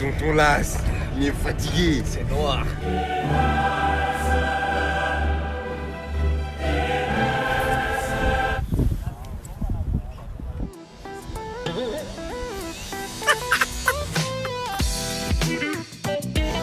tonton Las, il est fatigué, c'est noir.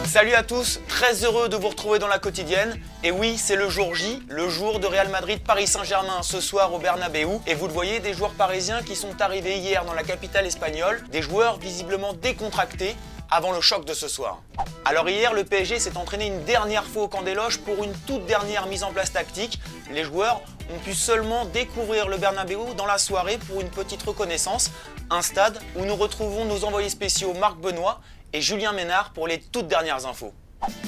Salut à tous, très heureux de vous retrouver dans la quotidienne. Et oui, c'est le jour J, le jour de Real Madrid-Paris Saint-Germain ce soir au Bernabéu. Et vous le voyez, des joueurs parisiens qui sont arrivés hier dans la capitale espagnole, des joueurs visiblement décontractés avant le choc de ce soir. Alors hier, le PSG s'est entraîné une dernière fois au camp des loges pour une toute dernière mise en place tactique. Les joueurs ont pu seulement découvrir le Bernabéu dans la soirée pour une petite reconnaissance. Un stade où nous retrouvons nos envoyés spéciaux Marc Benoît et Julien Ménard pour les toutes dernières infos.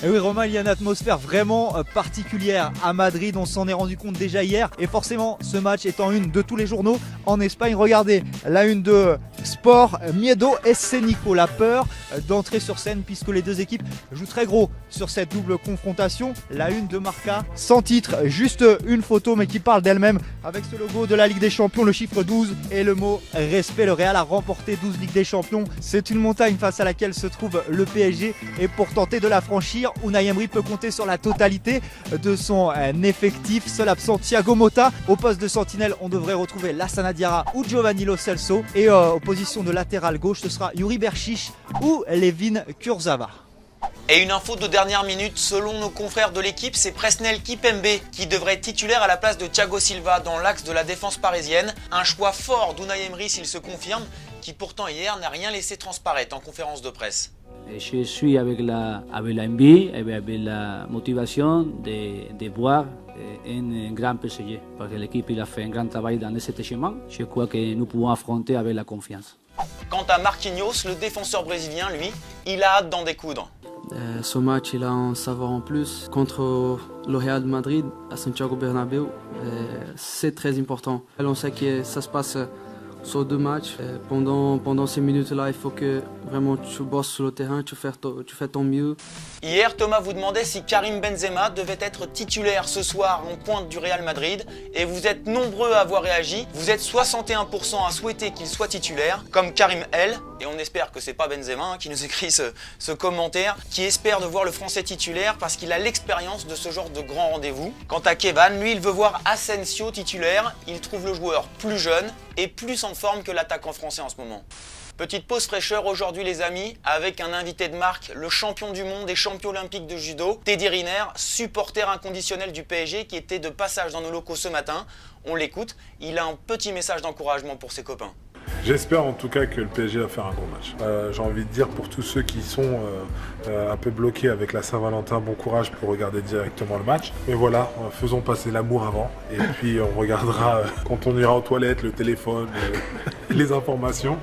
Et oui Romain, il y a une atmosphère vraiment particulière à Madrid, on s'en est rendu compte déjà hier. Et forcément, ce match est en une de tous les journaux en Espagne. Regardez, la une de Sport, Miedo Escénico, la peur d'entrer sur scène puisque les deux équipes jouent très gros sur cette double confrontation. La une de Marca, sans titre, juste une photo mais qui parle d'elle-même avec ce logo de la Ligue des Champions, le chiffre 12 et le mot respect. Le Real a remporté 12 Ligues des Champions. C'est une montagne face à laquelle se trouve le PSG et pour tenter de la franchir, Unai Emery peut compter sur la totalité de son effectif. Seul absent Thiago Motta. Au poste de sentinelle, on devrait retrouver Lassana Diarra ou Giovanni Lo Celso. Et aux positions de latéral gauche, ce sera Yuri Berchiche ou Levin Kurzawa. Et une info de dernière minute, selon nos confrères de l'équipe, c'est Presnel Kimpembe qui devrait être titulaire à la place de Thiago Silva dans l'axe de la défense parisienne. Un choix fort d'Unai Emery s'il se confirme, qui pourtant hier n'a rien laissé transparaître en conférence de presse. Je suis avec l'envie et avec la motivation de voir un grand PSG, parce que l'équipe a fait un grand travail dans cet chemin. Je crois que nous pouvons affronter avec la confiance. Quant à Marquinhos, le défenseur brésilien, lui, il a hâte d'en découdre. Ce match, il a un savoir en plus contre le Real de Madrid à Santiago Bernabéu. C'est très important. On sait que ça se passe sur deux matchs. Pendant ces minutes-là, il faut que vraiment tu bosses sur le terrain, tu fais ton mieux. Hier, Thomas vous demandait si Karim Benzema devait être titulaire ce soir en pointe du Real Madrid et vous êtes nombreux à avoir réagi. Vous êtes 61% à souhaiter qu'il soit titulaire, comme Karim L. Et on espère que c'est pas Benzema qui nous écrit ce commentaire, qui espère de voir le Français titulaire parce qu'il a l'expérience de ce genre de grand rendez-vous. Quant à Kevan, lui, il veut voir Asensio titulaire. Il trouve le joueur plus jeune et plus en forme que l'attaquant français en ce moment. Petite pause fraîcheur aujourd'hui les amis, avec un invité de marque, le champion du monde et champion olympique de judo, Teddy Riner, supporter inconditionnel du PSG qui était de passage dans nos locaux ce matin. On l'écoute, il a un petit message d'encouragement pour ses copains. J'espère en tout cas que le PSG va faire un gros match. J'ai envie de dire pour tous ceux qui sont un peu bloqués avec la Saint-Valentin, bon courage pour regarder directement le match. Mais voilà, faisons passer l'amour avant et puis on regardera quand on ira aux toilettes, le téléphone, les informations.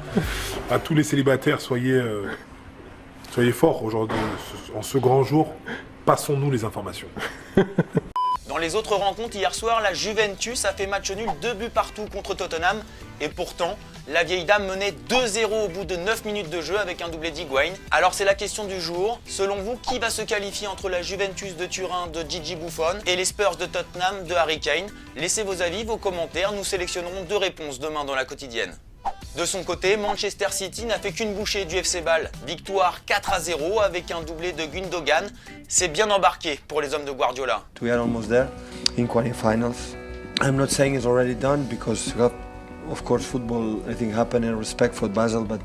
À tous les célibataires, soyez forts aujourd'hui, en ce grand jour, passons-nous les informations. Dans les autres rencontres, hier soir, la Juventus a fait match nul 2 buts partout contre Tottenham. Et pourtant, la vieille dame menait 2-0 au bout de 9 minutes de jeu avec un doublé d'Higuaín. Alors c'est la question du jour. Selon vous, qui va se qualifier entre la Juventus de Turin de Gigi Buffon et les Spurs de Tottenham de Harry Kane? Laissez vos avis, vos commentaires. Nous sélectionnerons 2 réponses demain dans la quotidienne. De son côté, Manchester City n'a fait qu'une bouchée du FC Bâle. Victoire 4-0 avec un doublé de Gundogan. C'est bien embarqué pour les hommes de Guardiola. We are almost there in quarterfinals. I'm not saying it's already done because of course football anything happen and respect for Basel, but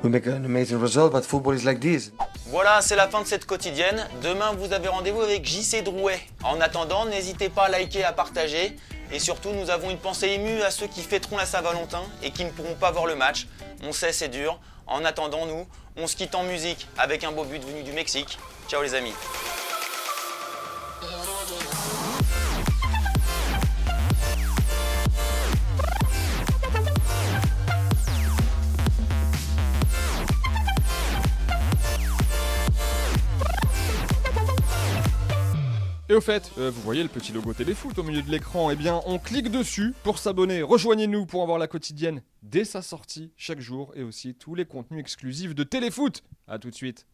we make an amazing result, but football is like this. Voilà, c'est la fin de cette quotidienne. Demain, vous avez rendez-vous avec JC Drouet. En attendant, n'hésitez pas à liker, à partager. Et surtout, nous avons une pensée émue à ceux qui fêteront la Saint-Valentin et qui ne pourront pas voir le match. On sait, c'est dur. En attendant, nous, on se quitte en musique avec un beau but venu du Mexique. Ciao les amis. Et au fait, vous voyez le petit logo Téléfoot au milieu de l'écran? Eh bien, on clique dessus pour s'abonner. Rejoignez-nous pour avoir la quotidienne dès sa sortie chaque jour et aussi tous les contenus exclusifs de Téléfoot. A tout de suite.